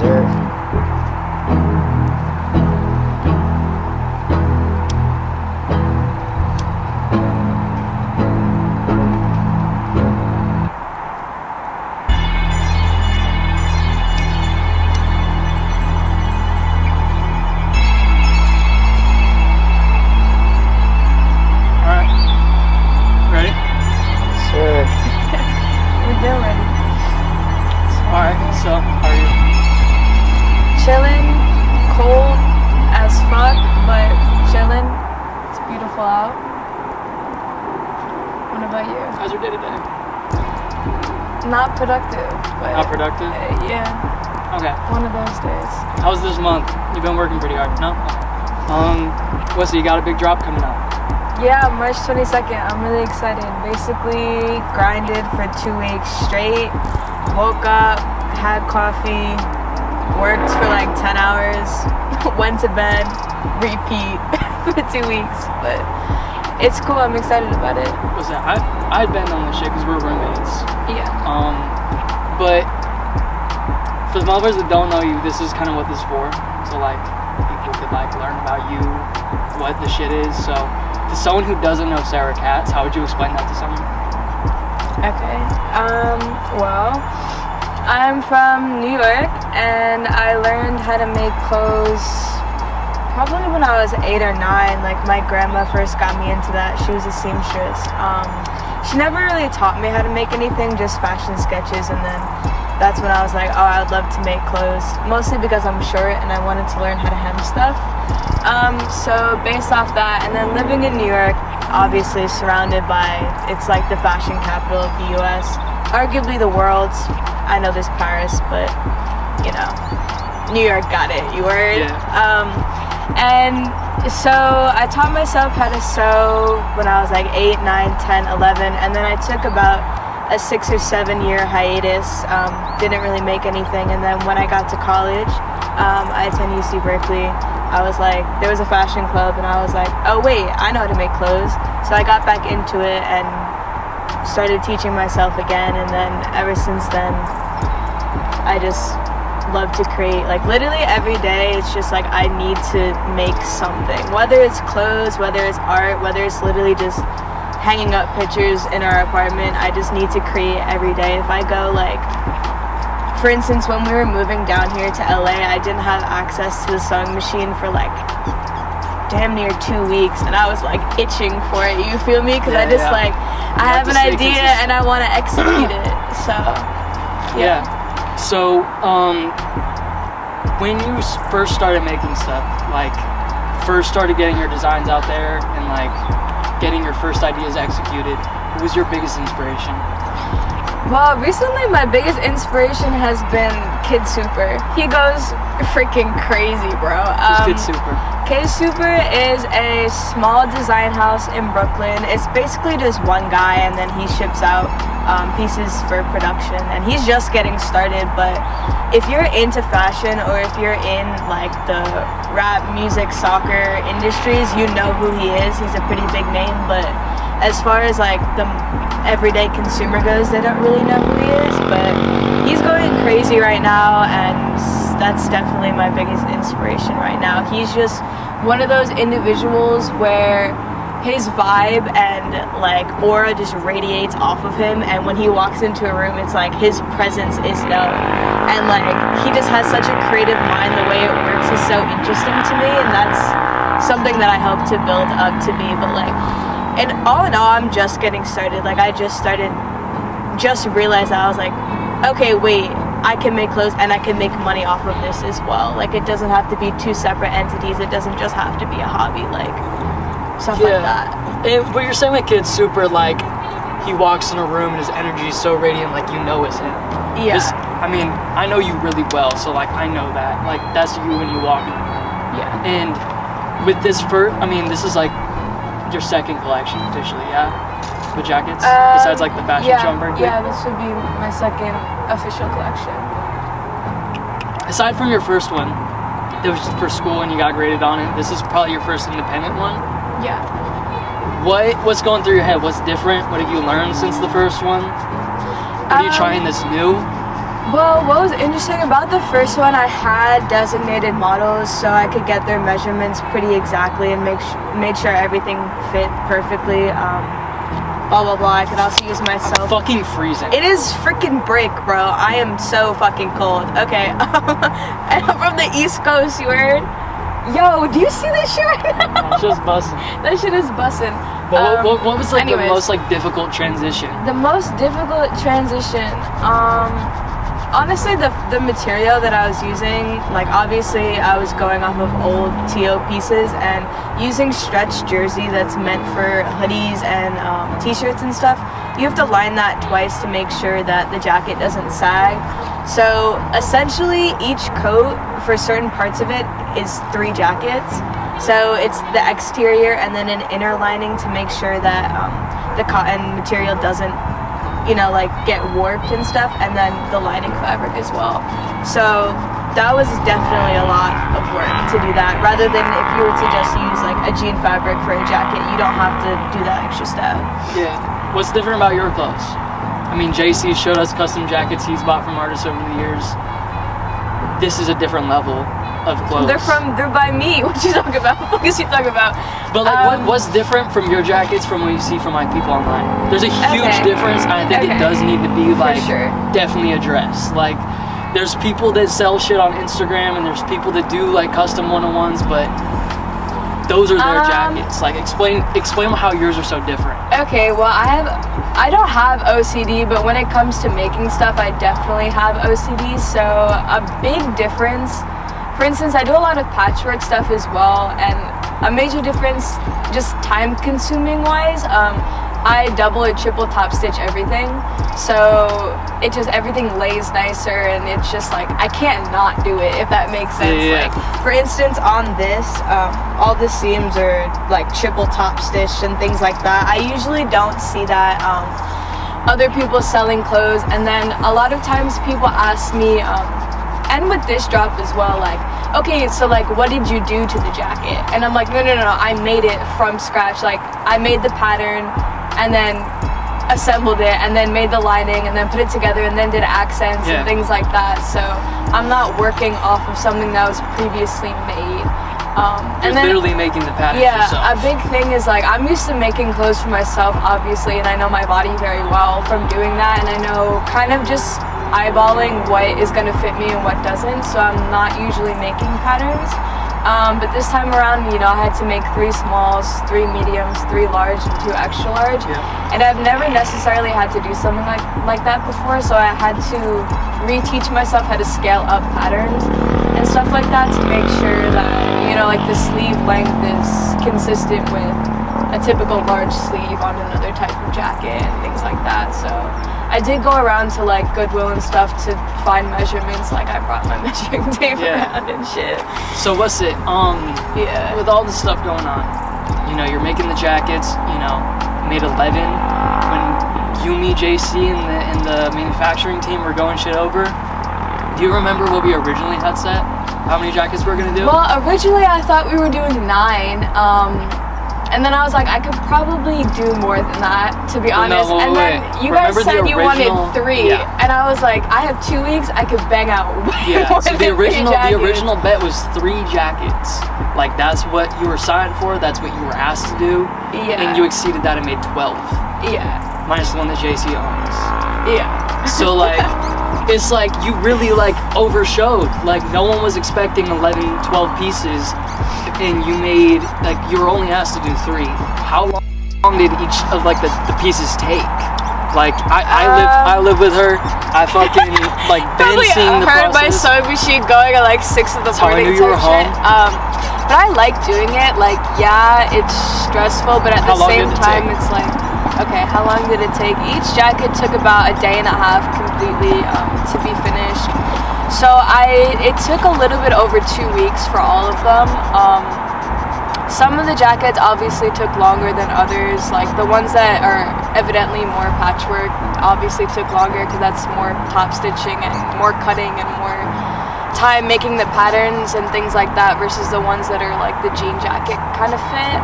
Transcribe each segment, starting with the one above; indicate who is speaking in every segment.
Speaker 1: sir.
Speaker 2: So, how are you?
Speaker 3: Chilling, cold as fuck, but chilling. It's beautiful out. What about you?
Speaker 2: How's your day today?
Speaker 3: Not productive, but...
Speaker 2: Not productive?
Speaker 3: Yeah.
Speaker 2: Okay.
Speaker 3: One of those days.
Speaker 2: How's this month? You've been working pretty hard, no? So you got a big drop coming up?
Speaker 3: Yeah, March 22nd. I'm really excited. Basically, grinded for 2 weeks straight. Woke up, had coffee, worked for like 10 hours, went to bed, repeat for 2 weeks. But it's cool. I'm excited about it.
Speaker 2: Listen, I'd been on this shit because we're roommates.
Speaker 3: Yeah.
Speaker 2: But for the motherfuckers that don't know you, this is kind of what this is for. So like, people could like learn about you, what the shit is. So to someone who doesn't know Sarah Katz, how would you explain that to someone?
Speaker 3: Okay. Well, I'm from New York, and I learned how to make clothes probably when I was 8 or 9. Like, my grandma first got me into that. She was a seamstress. She never really taught me how to make anything, just fashion sketches, and then that's when I was like, oh, I'd love to make clothes, mostly because I'm short and I wanted to learn how to hem stuff. So based off that, and then living in New York, obviously surrounded by, it's like the fashion capital of the US, arguably the world. I know there's Paris, but you know, New York got it, you heard?
Speaker 2: Yeah.
Speaker 3: And so I taught myself how to sew when I was like 8, 9, 10, 11, and then I took about a 6 or 7 year hiatus, didn't really make anything, and then when I got to college, I attended UC Berkeley. I was like, there was a fashion club, and I was like, oh wait, I know how to make clothes. So I got back into it and started teaching myself again, and then ever since then, I just love to create. Like literally every day, it's just like I need to make something. Whether it's clothes, whether it's art, whether it's literally just hanging up pictures in our apartment, I just need to create every day. If I go like, for instance, when we were moving down here to LA, I didn't have access to the sewing machine for like damn near 2 weeks, and I was like itching for it, you feel me? Because I just like, I have an idea and I want to execute it, so yeah.
Speaker 2: So when you first started making stuff, like first started getting your designs out there and like getting your first ideas executed, who was your biggest inspiration?
Speaker 3: Well, recently my biggest inspiration has been Kid Super. He goes freaking crazy, bro.
Speaker 2: Kid Super?
Speaker 3: Kid Super is a small design house in Brooklyn. It's basically just one guy, and then he ships out pieces for production, and he's just getting started. But if you're into fashion, or if you're in like the rap, music, soccer industries, you know who he is. He's a pretty big name, but as far as like the everyday consumer goes, they don't really know who he is, but he's going crazy right now, and that's definitely my biggest inspiration right now. He's just one of those individuals where his vibe and like aura just radiates off of him, and when he walks into a room, it's like his presence is known, and like he just has such a creative mind. The way it works is so interesting to me, and that's something that I hope to build up to be. But like, and all in all, I'm just getting started. Like, I just realized that I was like, okay, wait, I can make clothes and I can make money off of this as well. Like, it doesn't have to be two separate entities. It doesn't just have to be a hobby, like, stuff like that.
Speaker 2: And what you're saying with Kid Super, like, he walks in a room and his energy is so radiant, like, you know it's him.
Speaker 3: Yeah.
Speaker 2: I mean, I know you really well, so, like, I know that. Like, that's you when you walk in the room.
Speaker 3: Yeah.
Speaker 2: And with this first, I mean, this is, like, your second collection officially, yeah? The jackets? Besides like the fashion show on Berkeley?
Speaker 3: Yeah, this would be my second official collection.
Speaker 2: Aside from your first one, that was just for school and you got graded on it, this is probably your first independent one?
Speaker 3: Yeah.
Speaker 2: What's going through your head? What's different? What have you learned since the first one? What are you trying that's new?
Speaker 3: Well, what was interesting about the first one, I had designated models so I could get their measurements pretty exactly and made sure everything fit perfectly. Blah blah blah. I could also use myself.
Speaker 2: I'm fucking freezing.
Speaker 3: It is freaking break, bro. I am so fucking cold. Okay, I'm from the East Coast. You heard? Yo, do you see this shit right now?
Speaker 2: It's just buzzing.
Speaker 3: That shit is bussin'.
Speaker 2: But what was like
Speaker 3: anyways,
Speaker 2: the most like difficult transition?
Speaker 3: The most difficult transition, honestly, the material that I was using, like obviously I was going off of old TO pieces and using stretch jersey that's meant for hoodies and t-shirts and stuff. You have to line that twice to make sure that the jacket doesn't sag. So essentially each coat for certain parts of it is 3 jackets. So it's the exterior and then an inner lining to make sure that the cotton material doesn't, you know, like get warped and stuff, and then the lining fabric as well. So that was definitely a lot of work to do that, rather than if you were to just use like a jean fabric for a jacket, you don't have to do that extra step.
Speaker 2: Yeah. What's different about your clothes? I mean, JC showed us custom jackets he's bought from artists over the years. This is a different level of clothes.
Speaker 3: They're by me. What you talking about? What is you talking about?
Speaker 2: But like, what's different from your jackets from what you see from like people online? There's a huge difference, and I think it does need to be like definitely addressed. Like, there's people that sell shit on Instagram, and there's people that do like custom 101s, but those are their jackets. Like, explain how yours are so different.
Speaker 3: Okay, well, I don't have OCD, but when it comes to making stuff, I definitely have OCD. So a big difference. For instance, I do a lot of patchwork stuff as well, and a major difference, just time consuming wise, I double or triple top stitch everything, so it just, everything lays nicer, and it's just like, I can't not do it, if that makes sense.
Speaker 2: Yeah.
Speaker 3: Like, for instance, on this, all the seams are like triple top stitched and things like that. I usually don't see that other people selling clothes, and then a lot of times people ask me, and with this drop as well, like, okay, so like, what did you do to the jacket? And I'm like, no, I made it from scratch. Like, I made the pattern and then assembled it and then made the lining and then put it together and then did accents and things like that. So I'm not working off of something that was previously made.
Speaker 2: You're literally making the pattern yourself.
Speaker 3: A big thing is like, I'm used to making clothes for myself, obviously, and I know my body very well from doing that, and I know kind of just eyeballing what is going to fit me and what doesn't, so I'm not usually making patterns. But this time around, you know, I had to make 3 smalls, 3 mediums, 3 large, and 2 extra large. And I've never necessarily had to do something like that before, so I had to reteach myself how to scale up patterns and stuff like that to make sure that, you know, like the sleeve length is consistent with a typical large sleeve on another type of jacket and things like that. So I did go around to like Goodwill and stuff to find measurements. Like, I brought my measuring tape around and shit.
Speaker 2: So what's it? With all this stuff going on, you know, you're making the jackets. You know, made 11. When you, me, JC, and the manufacturing team were going shit over, do you remember what we originally had set? How many jackets we're gonna do?
Speaker 3: Well, originally I thought we were doing 9. And then I was like, I could probably do more than that, to be honest.
Speaker 2: No,
Speaker 3: and then you guys said you wanted 3, and I was like, I have 2 weeks, I could bang out way more
Speaker 2: so
Speaker 3: than
Speaker 2: the original
Speaker 3: 3 jackets.
Speaker 2: The original bet was 3 jackets. Like, that's what you were signed for. That's what you were asked to do. And you exceeded that and made 12. Minus the one that JC owns. So like, it's like you really like overshowed. Like, no one was expecting 11, 12 pieces. And you made, like, you were only asked to do 3. How long did each of like the pieces take? Like, I live with her. I fucking like been seeing the process.
Speaker 3: Heard my sewing machine going at like 6 in the morning.
Speaker 2: I knew you were home.
Speaker 3: But I like doing it. Like, yeah, it's stressful, but at the same time, it's like, okay, how long did it take? Each jacket took about a day and a half completely to be finished. So it took a little bit over 2 weeks for all of them. Some of the jackets obviously took longer than others. Like, the ones that are evidently more patchwork obviously took longer because that's more top stitching and more cutting and more time making the patterns and things like that, versus the ones that are like the jean jacket kind of fit.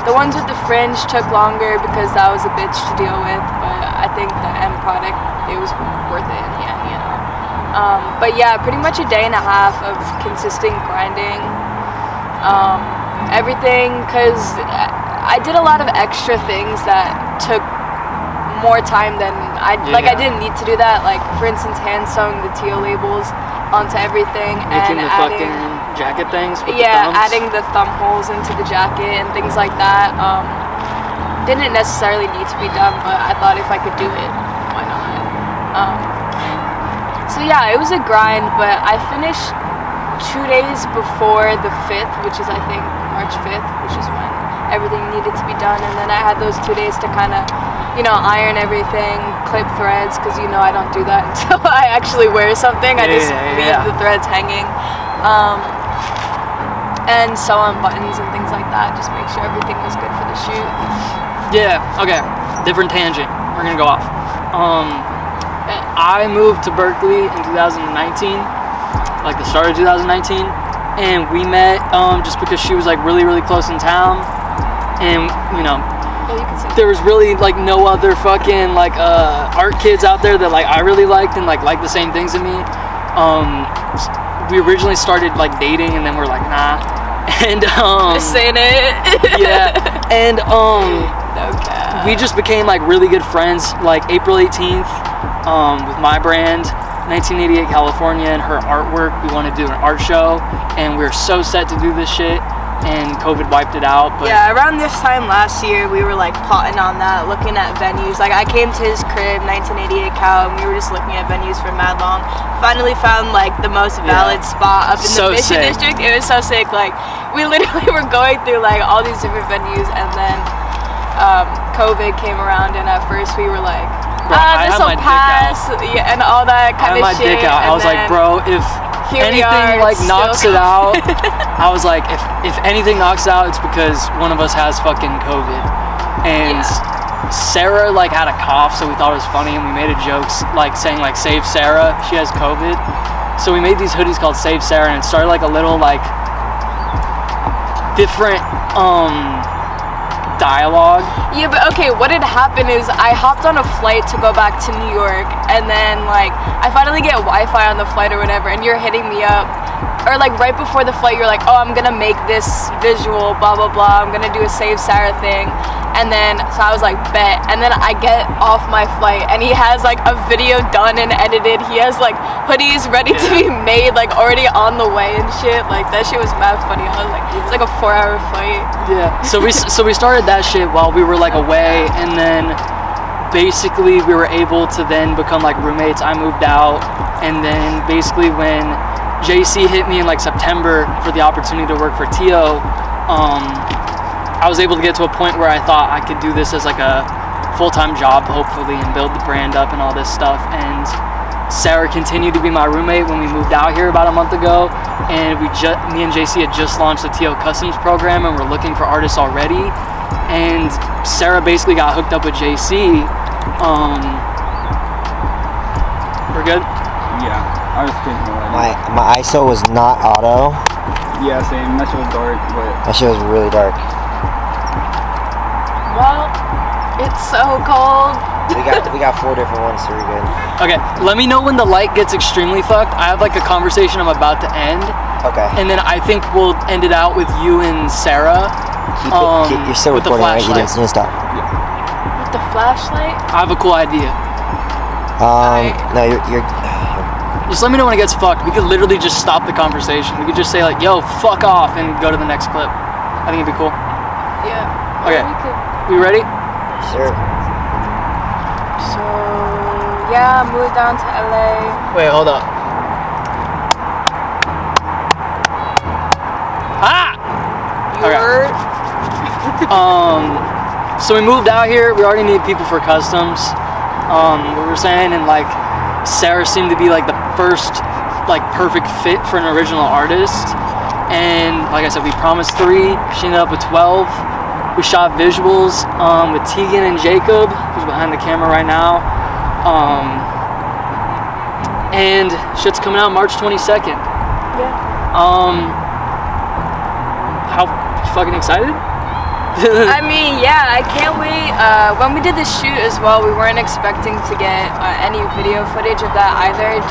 Speaker 3: The ones with the fringe took longer because that was a bitch to deal with, but I think the end product, it was worth it in the end, you know? But yeah, pretty much a day and a half of consistent grinding. Everything, because I did a lot of extra things that took more time than I didn't need to do that. Like, for instance, hand sewing the TO labels onto everything,
Speaker 2: Making
Speaker 3: and
Speaker 2: the
Speaker 3: adding,
Speaker 2: fucking jacket things with the
Speaker 3: yeah,
Speaker 2: thumbs.
Speaker 3: adding the thumb holes into the jacket and things like that. Didn't necessarily need to be done, but I thought if I could do it, why not? So yeah, it was a grind, but I finished 2 days before the 5th, which is I think March 5th, which is when everything needed to be done, and then I had those 2 days to kind of, iron everything, clip threads, because I don't do that until I actually wear something. I just leave the threads hanging, and sew on buttons and things like that, just make sure everything was good for the shoot.
Speaker 2: Yeah, okay, different tangent. We're gonna go off. I moved to Berkeley in 2019, like the start of 2019, and we met just because she was like really, really close in town, and there was really like no other fucking like art kids out there that like I really liked and like liked the same things as me. We originally started like dating, and then we're like nah, and
Speaker 3: just saying it.
Speaker 2: yeah, and
Speaker 3: Okay.
Speaker 2: we just became like really good friends. Like April 18th, with my brand, 1988 California, and her artwork. We want to do an art show, and we're so set to do this shit, and COVID wiped it out. But
Speaker 3: yeah, around this time last year, we were like plotting on that, looking at venues. Like I came to his crib, 1988 Cal, and we were just looking at venues for mad long. Finally found like the most valid spot up in the Mission District. It was so sick. Like we literally were going through like all these different venues, and then COVID came around, and at first we were like, this will pass, yeah, and all that kind of shit.
Speaker 2: I was like, bro, if anything like knocks it out, I was like, if anything knocks it out, it's because one of us has fucking COVID. And Sarah like had a cough, so we thought it was funny, and we made a joke like saying like save Sarah, she has COVID. So we made these hoodies called Save Sarah, and it started like a little like different dialogue. Yeah, but okay, what had happened is I hopped on a flight to go back to New York, and then like I finally get Wi-Fi on the flight or whatever, and you're hitting me up, or like right before the flight you're like, oh, I'm gonna make this visual, blah blah blah, I'm gonna do a Save Sarah thing. And then so I was like, bet. And then I get off my flight, and he has like a video done and edited. He has like hoodies ready to be made, like already on the way and shit. Like that shit was mad funny. I was like, it's like a 4-hour flight. Yeah. So we started that shit while we were like away, and then basically we were able to then become like roommates. I moved out, and then basically when JC hit me in like September for the opportunity to work for TO, I was able to get to a point where I thought I could do this as like a full-time job, hopefully, and build the brand up and all this stuff. And Sarah continued to be my roommate when we moved out here about a month ago, and me and JC had just launched the TO Customs program, and we're looking for artists already. And Sarah basically got hooked up with JC. We're good?
Speaker 1: Yeah, I was thinking already.
Speaker 4: My ISO was not auto.
Speaker 1: Yeah, same. That shit was dark, but
Speaker 4: that shit was really dark.
Speaker 3: Well, it's so cold.
Speaker 4: We got 4 different ones, so we're good.
Speaker 2: Okay, let me know when the light gets extremely fucked. I have like a conversation I'm about to end.
Speaker 4: Okay.
Speaker 2: And then I think we'll end it out with you and Sarah.
Speaker 4: You're still
Speaker 2: with the
Speaker 4: recording, right? You
Speaker 2: flashlight.
Speaker 4: didn't stop.
Speaker 3: With the flashlight?
Speaker 2: I have a cool idea.
Speaker 4: No, you're
Speaker 2: Just let me know when it gets fucked. We could literally just stop the conversation. We could just say like, yo, fuck off, and go to the next clip. I think it'd be cool.
Speaker 3: Yeah.
Speaker 2: Okay. We ready?
Speaker 4: Sure.
Speaker 3: So, yeah, moved down to LA.
Speaker 2: Wait, hold up. Ah!
Speaker 3: You're...
Speaker 2: So we moved out here. We already need people for customs. What we're saying, and like Sarah seemed to be like the first like perfect fit for an original artist. And like I said, we promised 3. She ended up with 12. We shot visuals with Tegan and Jacob, who's behind the camera right now. And shit's coming out March 22nd.
Speaker 3: Yeah.
Speaker 2: How fucking excited?
Speaker 3: I mean, yeah, I can't wait. When we did the shoot as well, we weren't expecting to get any video footage of that either.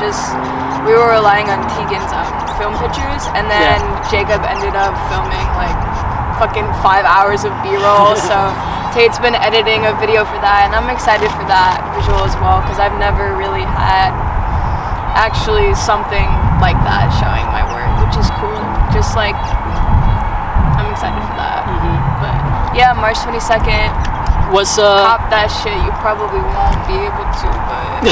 Speaker 3: We were relying on Tegan's film pictures, and then Jacob ended up filming like fucking 5 hours of B-roll. So Tate's been editing a video for that, and I'm excited for that visual as well, because I've never really had actually something like that showing my work, which is cool. Just like, I'm excited for that. But yeah, March 22nd.
Speaker 2: What's
Speaker 3: Cop that shit. You probably won't be able to, but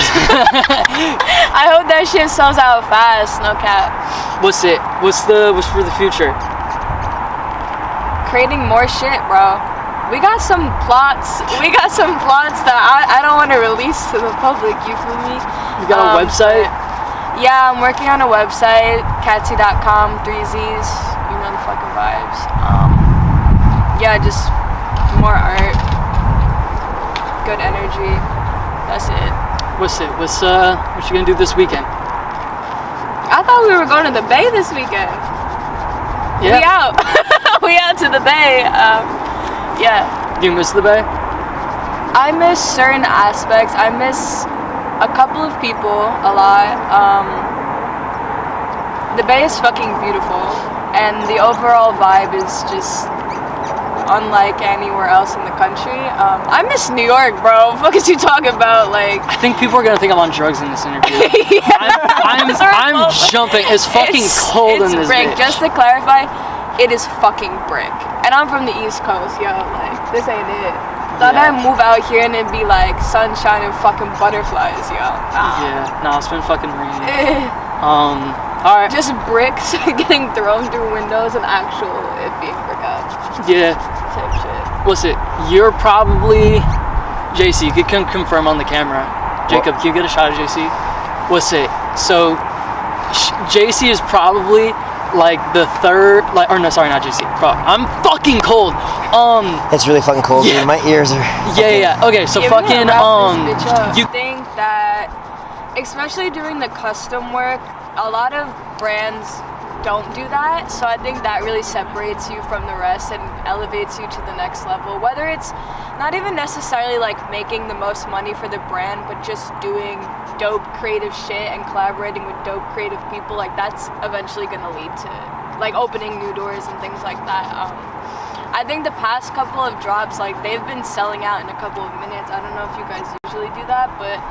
Speaker 3: I hope that shit sells out fast. No cap.
Speaker 2: What's for the future?
Speaker 3: Creating more shit, bro. We got some plots that I don't want to release to the public. You feel me?
Speaker 2: You got a website?
Speaker 3: Yeah, I'm working on a website, Katzy.com, 3 Z's. You know the fucking vibes. Yeah, just more art, good energy. That's it.
Speaker 2: What you gonna do this weekend?
Speaker 3: I thought we were going to the Bay this weekend.
Speaker 2: Yeah.
Speaker 3: We out. We out to the Bay. Yeah.
Speaker 2: Do you miss the Bay?
Speaker 3: I miss certain aspects. I miss a couple of people a lot. The Bay is fucking beautiful, and the overall vibe is just unlike anywhere else in the country. I miss New York, bro. What is you talking about? Like,
Speaker 2: I think people are gonna think I'm on drugs in this interview. I'm jumping. It's fucking cold in this
Speaker 3: brick.
Speaker 2: bitch.
Speaker 3: Just to clarify, it is fucking brick. And I'm from the East Coast, yo. Like, this ain't it. Thought I'd move out here and it'd be like sunshine and fucking butterflies, yo.
Speaker 2: Yeah, no, it's been fucking raining. Alright.
Speaker 3: Just bricks getting thrown through windows and actual it being brick up.
Speaker 2: Yeah.
Speaker 3: Type shit.
Speaker 2: You're probably JC, you could confirm on the camera. Jacob, can you get a shot of JC? So JC is probably like the third, not JC. Bro, I'm fucking cold.
Speaker 4: It's really fucking cold, dude. My ears are.
Speaker 2: Yeah. Okay, so fucking
Speaker 3: You think that, especially doing the custom work, a lot of brands don't do that, so I think that really separates you from the rest and elevates you to the next level. Whether it's not even necessarily like making the most money for the brand, but just doing dope creative shit and collaborating with dope creative people, like that's eventually gonna lead to like opening new doors and things like that. I think the past couple of drops, like they've been selling out in a couple of minutes. I don't know if you guys usually do that, but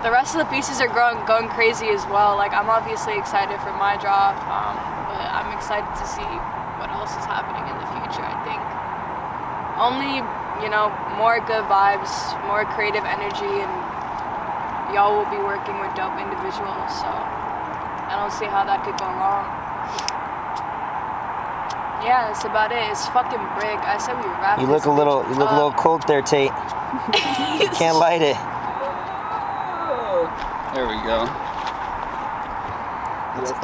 Speaker 3: the rest of the pieces are going crazy as well. Like, I'm obviously excited for my drop, but I'm excited to see what else is happening in the future. I think only, more good vibes, more creative energy, and y'all will be working with dope individuals, so I don't see how that could go wrong. Yeah, that's about it. It's fucking brick. I said we wrap.
Speaker 4: You look a little cold there, Tate. You can't light it.
Speaker 1: There we go.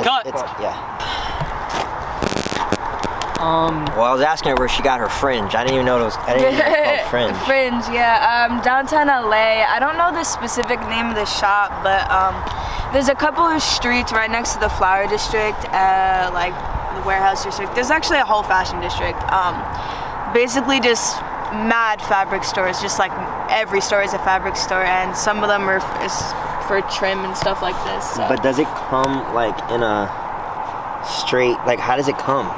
Speaker 2: Cut.
Speaker 4: Yeah. Well, I was asking her where she got her fringe. I didn't even know it was called fringe.
Speaker 3: Fringe, yeah. Downtown LA. I don't know the specific name of the shop, but there's a couple of streets right next to the Flower District, like the Warehouse District. There's actually a whole fashion district. Basically just mad fabric stores. Just like every store is a fabric store, and some of them are for trim and stuff like this. So.
Speaker 4: But does it come like in a straight, like how does it come?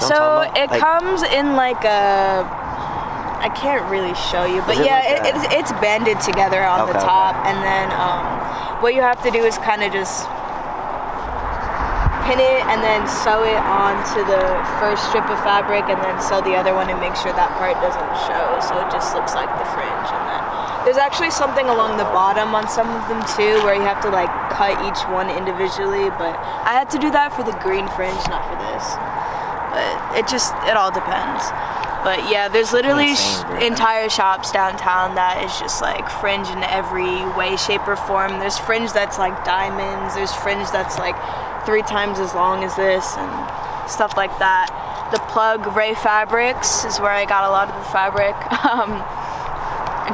Speaker 3: So it comes in like a, I can't really show you, but yeah, it's banded together on the top, and then what you have to do is kind of just pin it and then sew it onto the first strip of fabric, and then sew the other one and make sure that part doesn't show, so it just looks like the fringe. And then there's actually something along the bottom on some of them too, where you have to like cut each one individually, but I had to do that for the green fringe, not for this. But it all depends. But yeah, there's literally entire shops downtown that is just like fringe in every way, shape, or form. There's fringe that's like diamonds, there's fringe that's like 3 times as long as this, and stuff like that. The Plug Ray Fabrics is where I got a lot of the fabric.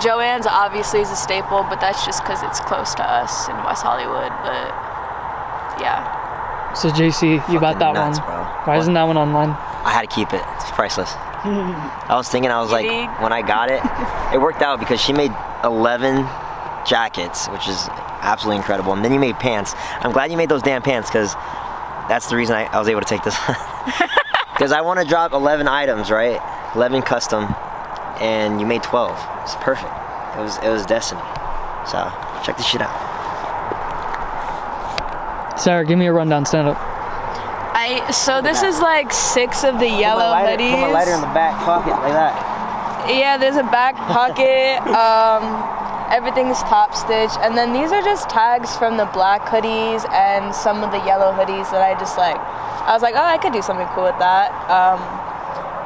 Speaker 3: Joann's obviously is a staple, but that's just because it's close to us in West Hollywood, but yeah.
Speaker 2: So JC, you got that
Speaker 4: nuts,
Speaker 2: one.
Speaker 4: Bro.
Speaker 2: Why isn't that one online?
Speaker 4: I had to keep it. It's priceless. I was thinking, I was like, when I got it, it worked out because she made 11 jackets, which is absolutely incredible. And then you made pants. I'm glad you made those damn pants because that's the reason I was able to take this. Because I want to drop 11 items, right? 11 custom, and you made 12. It's perfect. It was destiny. So check this shit out.
Speaker 2: Sarah, give me a rundown. Stand up.
Speaker 3: So this is like 6 of the yellow hoodies.
Speaker 4: Put my lighter in the back pocket like that.
Speaker 3: Yeah, there's a back pocket. Everything's top stitch, and then these are just tags from the black hoodies and some of the yellow hoodies that I was like, oh, I could do something cool with that.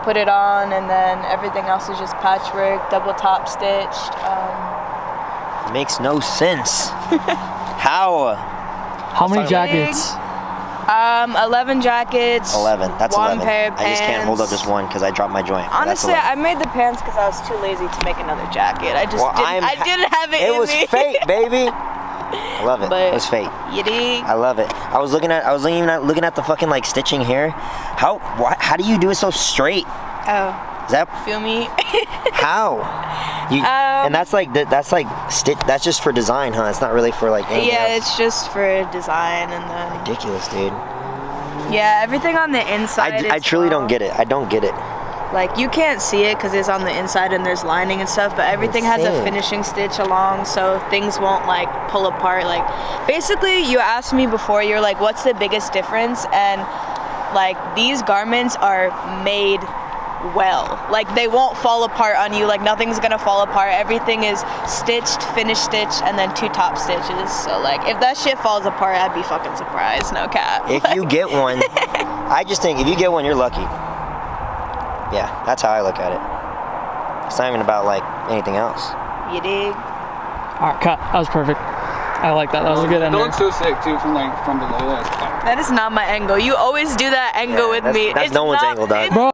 Speaker 3: Put it on, and then everything else is just patchwork, double top stitched.
Speaker 4: Makes no sense. How?
Speaker 2: How many jackets?
Speaker 3: 11 jackets.
Speaker 4: 11. That's
Speaker 3: one
Speaker 4: 11.
Speaker 3: pair of pants.
Speaker 4: I just can't hold up just one because I dropped my joint.
Speaker 3: Honestly, I made the pants because I was too lazy to make another jacket. I didn't have it in me.
Speaker 4: It was fake, baby. I love it.
Speaker 3: But
Speaker 4: it was fake.
Speaker 3: You dig?
Speaker 4: I love it. I was looking at the fucking like stitching here. How do you do it so straight?
Speaker 3: Oh.
Speaker 4: Is that
Speaker 3: feel me?
Speaker 4: How? And that's like stitch. That's just for design, huh? It's not really for like anything else.
Speaker 3: It's just for design, and then
Speaker 4: ridiculous, dude.
Speaker 3: Yeah, everything on the inside.
Speaker 4: I truly don't get it. I don't get it.
Speaker 3: Like you can't see it because it's on the inside and there's lining and stuff, but everything has a finishing stitch along, so things won't like pull apart. Like basically, you asked me before, you're like, what's the biggest difference? And like these garments are made well, like they won't fall apart on you, like nothing's gonna fall apart. Everything is stitched, finished stitch, and then 2 top stitches. So like if that shit falls apart, I'd be fucking surprised, no cap.
Speaker 4: If you get one, I just think if you get one, you're lucky. Yeah, that's how I look at it. It's not even about like anything else.
Speaker 3: You dig?
Speaker 2: Alright, cut. That was perfect. I like that. That was a good
Speaker 1: It
Speaker 2: ending.
Speaker 1: looks so sick too from below. That's
Speaker 3: That is not my angle. You always do that angle with me.
Speaker 4: That's no one's angle, dog.
Speaker 2: Bro.